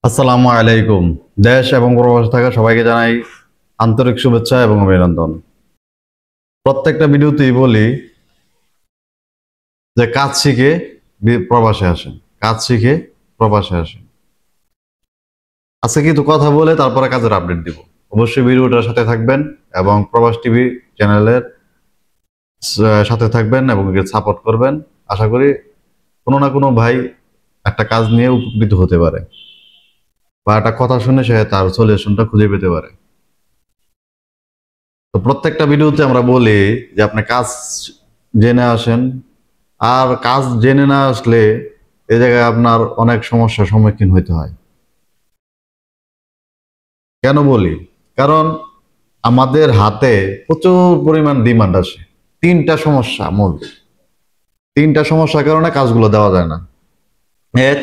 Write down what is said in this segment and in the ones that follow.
আসসালামু আলাইকুম। দেশ এবং প্রবাসে থাকা সবাইকে জানাই আন্তরিক শুভেচ্ছা এবং অভিনন্দন। প্রত্যেকটা ভিডিওতেই বলি যে কাজ শিখে প্রবাসে আসেন, কাজ শিখে প্রবাসে আসেন। আজকে কিন্তু কথা বলে তারপরে কাজের আপডেট দিব। অবশ্যই ভিডিওটার সাথে থাকবেন এবং প্রবাস টিভি চ্যানেলের সাথে থাকবেন এবং সাপোর্ট করবেন। আশা করি কোনো না কোনো ভাই একটা কাজ নিয়ে উপকৃত হতে পারে বা একটা কথা শুনে সে তার সলিউশনটা খুঁজে পেতে পারে। তো প্রত্যেকটা ভিডিওতে আমরা বলি যে আপনি কাজ জেনে আসেন, আর কাজ জেনে না আসলে এই জায়গায় আপনার অনেক সমস্যার সম্মুখীন হতে হয়। কেন বলি? কারণ আমাদের হাতে প্রচুর পরিমাণ ডিমান্ড আসে। তিনটা সমস্যার কারণে কাজগুলো দেওয়া যায় না। এক,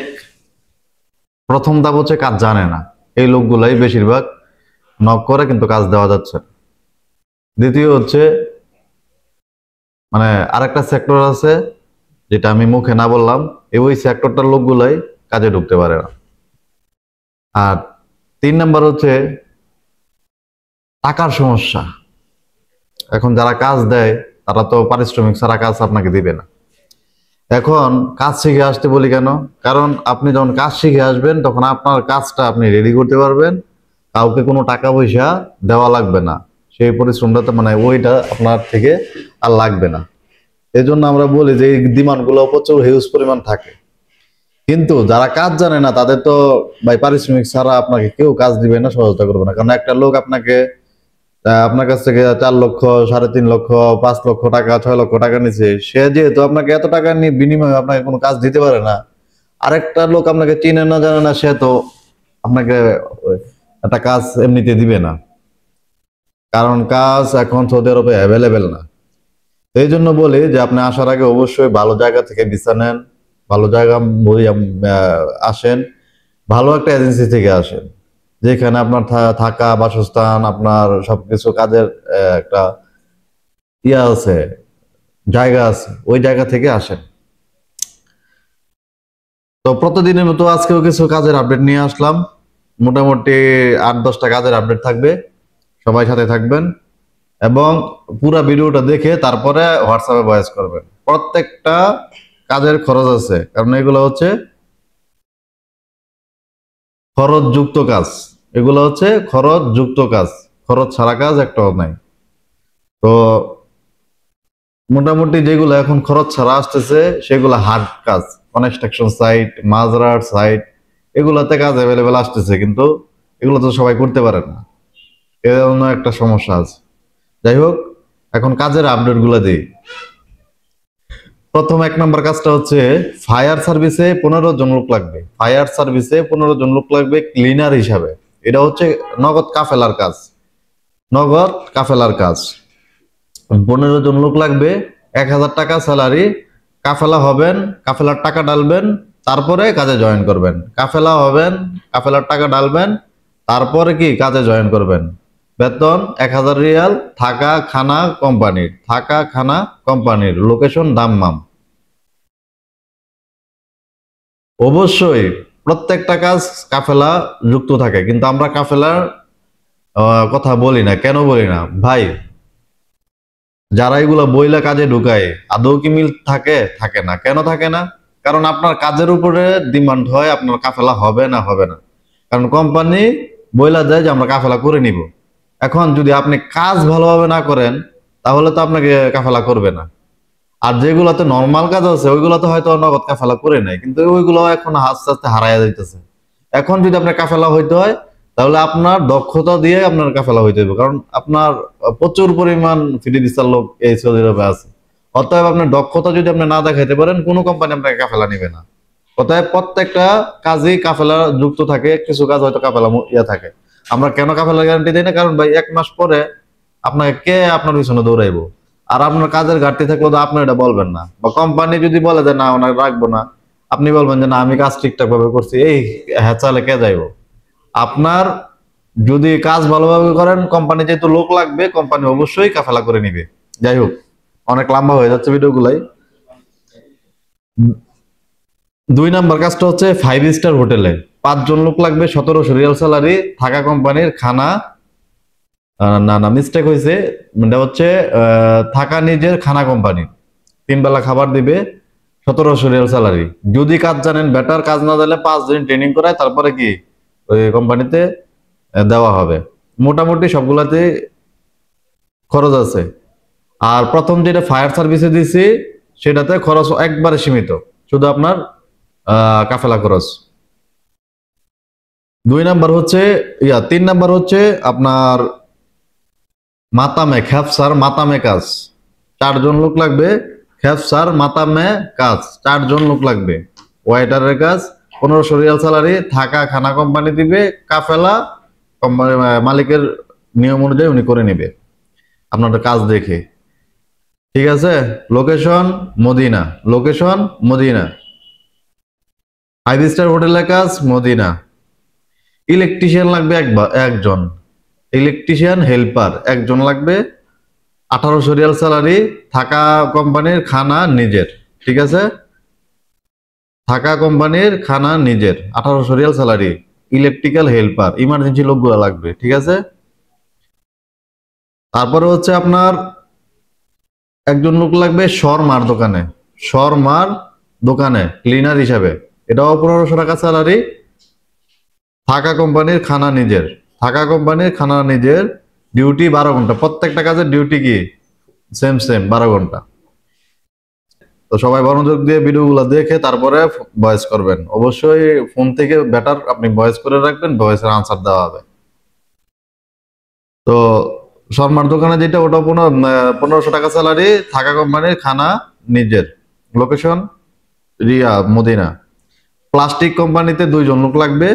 প্রথম ধাপ হচ্ছে কাজ জানে না, এই লোকগুলাই বেশিরভাগ নক করে কিন্তু কাজ দেওয়া যাচ্ছে না। দ্বিতীয় হচ্ছে আরেকটা সেক্টর আছে যেটা আমি মুখে না বললাম, ওই সেক্টরটার লোকগুলাই কাজে ঢুকতে পারে না। আর তিন নাম্বার হচ্ছে টাকার সমস্যা। এখন যারা কাজ দেয় তারা তো পারিশ্রমিক ছাড়া কাজ আপনাকে দিবে না। এখন কাজ শিখে আসতে বলি কেন? কারণ আপনি যখন কাজ শিখে আসবেন তখন আপনার কাজটা আপনি রেডি করতে পারবেন, কাউকে কোনো টাকা পয়সা দেওয়া লাগবে না, সেই পরিশ্রমটা তো ওইটা আপনার থেকে আর লাগবে না। এই জন্য আমরা বলি যে এই ডিমান্ডগুলো প্রচুর হিউজ পরিমাণ থাকে। কিন্তু যারা কাজ জানে না তাদের তো ভাই পারিশ্রমিক ছাড়া আপনাকে কেউ কাজ দিবে না, সহায়তা করবে না। কারণ একটা লোক আপনার কাছ থেকে 4 লক্ষ, 3.5 লক্ষ, 5 লক্ষ টাকা, 6 লক্ষ টাকা নিচ্ছে, সে যেহেতু আপনাকে এত টাকা নিয়ে বিনিময়ে আপনাকে কোনো কাজ দিতে পারে না, আরেকটা লোক আপনাকে চিনে না জানে না, সে তো আপনাকে একটা কাজ এমনিতে দিবে না। কারণ কাজ এখন সৌদি আরবে অ্যাভেলেবেল না। এই জন্য বলি যে আপনি আসার আগে অবশ্যই ভালো জায়গা থেকে ভিসা নেন, ভালো জায়গা আসেন, ভালো একটা এজেন্সি থেকে আসেন, যেখানে আপনার থাকা, বাসস্থান, আপনার সবকিছু কাজের একটা আছে, জায়গা আছে, ওই জায়গা থেকে আসেন। তো প্রতিদিনের মতো আজকেও কিছু কাজের আপডেট নিয়ে আসলাম। মোটামুটি 8-10টা কাজের আপডেট থাকবে, সবাই সাথে থাকবেন এবং পুরো ভিডিওটা দেখে তারপরে হোয়াটসঅ্যাপে ভয়েস করবেন। প্রত্যেকটা কাজের খরচ আছে, কারণ এগুলো হচ্ছে খরচযুক্ত কাজ। এগুলো হচ্ছে খরচযুক্ত কাজ, খরচ ছাড়া কাজ একটাও নাই। তো মোটামুটি যেগুলো এখন খরচ ছাড়া আসতেছে সেগুলো হার্ড কাজ, কনস্ট্রাকশন সাইট, মাজরার সাইট, এগুলাতে কাজ অ্যাভেলেবেল আসতেছে, কিন্তু এগুলো তো সবাই করতে পারে না, এর জন্য একটা সমস্যা আছে। যাই হোক, এখন কাজের আপডেট গুলো দিই। প্রথম 1 নম্বর কাজটা হচ্ছে ফায়ার সার্ভিসে 15 জন লোক লাগবে। ফায়ার সার্ভিসে 15 জন লোক লাগবে ক্লিনার হিসাবে। এটা হচ্ছে নগদ কাফেলার কাজ, নগদ কাফেলার কাজ। 15 জন লোক লাগবে, 1000 টাকা স্যালারি। কাফেলা হবেন, কাফেলার টাকা ডালবেন, তারপরে কাজে জয়েন করবেন। কাফেলা হবেন, কাফেলার টাকা ডালবেন, তারপরে কি কাজে জয়েন করবেন। বেতন 1000 রিয়াল, থাকা খানা কোম্পানির, থাকা খানা কোম্পানির, লোকেশন দাম্মাম। অবশ্যই প্রত্যেকটা কাজ কাফেলা যুক্ত থাকে, কিন্তু আমরা কাফেলার কথা বলি না। কেন বলি না ভাই? যারা এগুলো বইলা কাজে ঢুকায়, আদৌ কি মিল থাকে? থাকে না। কেন থাকে না? কারণ আপনার কাজের উপরে ডিমান্ড হয়, আপনার কাফেলা হবে না, হবে না। কারণ কোম্পানি বইলা দেয় যে আমরা কাফেলা করে নিব। এখন যদি আপনি কাজ ভালোভাবে না করেন তাহলে তো আপনাকে কাফেলা করবে না। আর যেগুলোতে নর্মাল কাজ আছে ওইগুলোতে হয়তো নগদ কাফেলা করে নাই, কিন্তু ওইগুলো এখন আস্তে আস্তে হারাইয়া যাইতেছে। এখন যদি আপনার কাফেলা হইতে হয় তাহলে আপনার দক্ষতা দিয়ে আপনার কাফেলা হইতে হবে, কারণ আপনার প্রচুর পরিমাণ ফ্রি ভিসার লোক এই সৌদি আরবে আছে। অতএব আপনার দক্ষতা যদি আপনি না দেখাইতে পারেন, কোনো কোম্পানি আপনাকে কাফেলা নিবে না। অতএব প্রত্যেকটা কাজেই কাফেলা যুক্ত থাকে, কিছু কাজ হয়তো কাফেলা থাকে। আমরা কেন কাফেলা গ্যারান্টি দিই না? কারণ ভাই 1 মাস পরে আপনাকে কে আপনার পিছনে দৌড়াইবো? আর আপনার কাজের ঘাটতি থাকলে তো আপনি এটা বলবেন না, বা কোম্পানি যদি বলে যে না ওনাকে রাখবো না, আপনি বলবেন যে না আমি কাজ ঠিকঠাক ভাবে করছি, এই হ্যাঁ চালে কে যাইবো? আপনার যদি কাজ ভালোভাবে করেন, কোম্পানি যেহেতু লোক লাগবে, কোম্পানি অবশ্যই কাফেলা করে নিবে। যাই হোক, অনেক লম্বা হয়ে যাচ্ছে ভিডিওগুলাই। 2 নাম্বার কাজটা হচ্ছে 5 স্টার হোটেলে। 5 জন লোক লাগবে, 1700 রিয়াল স্যালারি, থাকা কোম্পানির খানা, না না মিস্টেক হয়েছে, এটা হচ্ছে থাকা নিজের, খানা কোম্পানি, 3 বেলা খাবার দিবে, 1700 রিয়াল স্যালারি। যদি কাজ জানেন বেটার, কাজ না জানলে 5 দিন ট্রেনিং করায় তারপরে কি ওই কোম্পানিতে দেওয়া হবে। মোটামুটি সবগুলাতে খরচ আছে। আর প্রথম যেটা ফায়ার সার্ভিসে দিছি সেটাতে খরচ একবারে সীমিত, শুধু আপনার কাফেলা খরচ। 2 নাম্বার হচ্ছে 3 নাম্বার হচ্ছে আপনার মাতামে, খ্যাপসার মাতামে কাজ, 4 জন লোক লাগবে। খ্যাপসার মাতামে কাজ 4 জন লোক লাগবে। ওয়েটারের কাজ, 1500 রিয়াল স্যালারি, থাকা খানা কোম্পানি দিবে, কাফেলা কোম্পানি মালিকের নিয়ম অনুযায়ী উনি করে নেবে আপনার কাজ দেখে। ঠিক আছে। Location Medina, location Medina. 5 star হোটেলের কাজ মদিনা। ইলেকট্রিশিয়ান লাগবে একজন, ইলেকট্রিশিয়ান হেল্পার 1 জন লাগবে। 1800 রিয়াল স্যালারি, থাকা কোম্পানির খানা নিজের। ঠিক আছে, থাকা কোম্পানির খানা নিজের, 1800 Real salary. Electrical helper, emergency লোকগুলো লাগবে। ঠিক আছে। তারপরে হচ্ছে আপনার 1 জন লোক লাগবে শর্মার দোকানে, শর্মার দোকানে ক্লিনার হিসাবে, এটাও 1500 টাকা স্যালারি। থাকা কোম্পানির খানা নিজের, থাকা কোম্পানির খানা নিজের, ডিউটি 12 ঘন্টা, প্রত্যেকটা কাজের ডিউটি কি সেম 12 ঘন্টা। তো সবাই মনোযোগ দিয়ে ভিডিওগুলো দেখে তারপরে ভয়েস করবেন। অবশ্যই ফোন থেকে বেটার আপনি ভয়েস করে রাখবেন, ভয়েসের আনসার দেওয়া হবে। তো শর্মার দোকানে যেটা, ওটা 1500 টাকা স্যালারি, থাকা কোম্পানির খানা নিজের, লোকেশন মদিনা। প্লাস্টিক কোম্পানিতে 2 জন লোক লাগবে,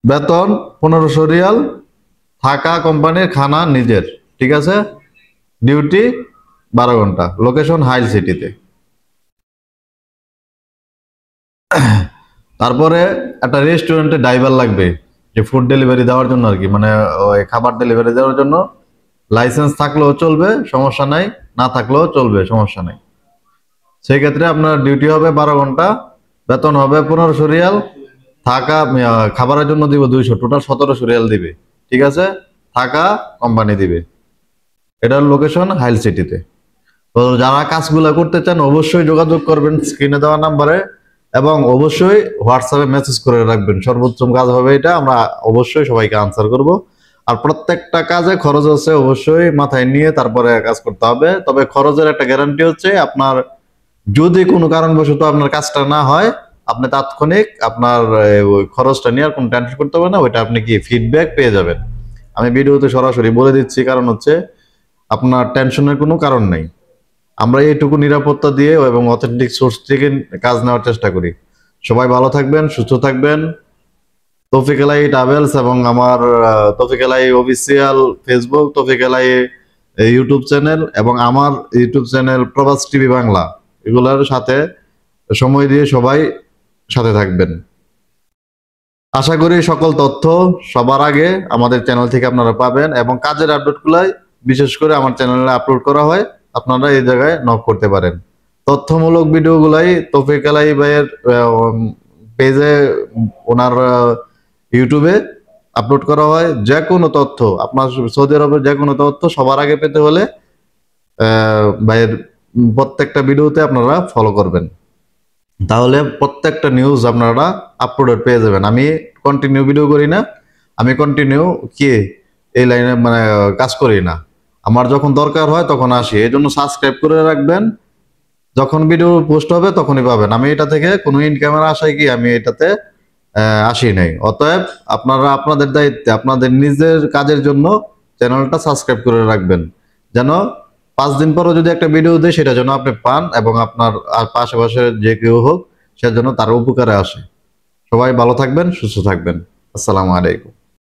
বেতন 1500 রিয়াল, থাকা কোম্পানির খানা নিজের। ঠিক আছে, ডিউটি 12 ঘন্টা, লোকেশন হাইল সিটিতে। তারপরে একটা রেস্টুরেন্টে ড্রাইভার লাগবে, যে ফুড ডেলিভারি দেওয়ার জন্য আর কি, মানে ওই খাবার ডেলিভারি দেওয়ার জন্য। লাইসেন্স থাকলেও চলবে, সমস্যা নাই, না থাকলেও চলবে, সমস্যা নাই। সেই ক্ষেত্রে আপনার ডিউটি হবে 12 ঘন্টা, বেতন হবে 1500 রিয়াল, থাকা খাবারের জন্য দিব 200, টোটাল 1700 রিয়াল দিবে। ঠিক আছে, থাকা কোম্পানি দিবে। এটার লোকেশন হাইল সিটিতে। তো যারা কাজগুলো করতে চান অবশ্যই যোগাযোগ করবেন স্ক্রিনে দেওয়া নাম্বারে, এবং অবশ্যই হোয়াটসঅ্যাপে মেসেজ করে রাখবেন। সর্বোত্তম কাজ হবে এটা, আমরা অবশ্যই সবাইকে আনসার করব। আর প্রত্যেকটা কাজে খরচ আছে, অবশ্যই মাথায় নিয়ে তারপরে কাজ করতে হবে। তবে খরচের একটা গ্যারান্টি হচ্ছে, আপনার যদি কোনো কারণবশত আপনার কাজটা না হয়, আপনি তাৎক্ষণিক আপনার ওই খরচটা নিয়ে আর কোনো টেনশন করতে হবে না, ওইটা আপনি কি ফিডব্যাক পেয়ে যাবেন। আমি ভিডিওতে সরাসরি বলে দিচ্ছি, কারণ হচ্ছে আপনার টেনশনের কোনো কারণ নেই। আমরা এইটুকু নিরাপত্তা দিয়ে এবং অথেন্টিক সোর্স থেকে কাজ নেওয়ার চেষ্টা করি। সবাই ভালো থাকবেন, সুস্থ থাকবেন। তৌফিক এলাই ট্রাভেলস এবং আমার তৌফিক এলাই অফিসিয়াল ফেসবুক, তৌফিক এলাই ইউটিউব চ্যানেল এবং আমার ইউটিউব চ্যানেল প্রবাস টিভি বাংলা, এগুলোর সাথে সময় দিয়ে সবাই সাথে থাকবেন। আশা করি সকল তথ্য সবার আগে আমাদের চ্যানেল থেকে আপনারা পাবেন, এবং কাজের আপডেটগুলাই বিশেষ করে আমার চ্যানেলে আপলোড করা হয়, আপনারা এই জায়গায় নক করতে পারেন। তথ্যমূলক ভিডিওগুলাই তৌফিক এলাই ভাইয়ের পেজে, ওনার ইউটিউবে আপলোড করা হয়। যে কোনো তথ্য, আপনার সৌদি আরবের যে কোনো তথ্য সবার আগে পেতে হলে ভাইয়ের প্রত্যেকটা ভিডিওতে আপনারা ফলো করবেন, তাহলে প্রত্যেকটা নিউজ আপনারা আপলোডেড পেয়ে যাবেন। আমি কন্টিনিউ ভিডিও করি না, আমি কন্টিনিউ কি এই লাইনে মানে কাজ করি না। আমার যখন দরকার হয় তখন আসি, এই জন্য সাবস্ক্রাইব করে রাখবেন। যখন ভিডিও পোস্ট হবে তখনই পাবেন। আমি এটা থেকে কোনো ইনকামের আশায় কি আমি এটাতে আসি নাই। অতএব আপনারা আপনাদের দায়িত্বে আপনাদের নিজের কাজের জন্য চ্যানেলটা সাবস্ক্রাইব করে রাখবেন, যেন 5 দিন পরও যদি একটা ভিডিও দেয় সেটা যেন আপনি পান, এবং আপনার পাশাপাশি যে কেউ হোক সে যেন তার উপকারে আসে। সবাই ভালো থাকবেন, সুস্থ থাকবেন। আসসালামু আলাইকুম।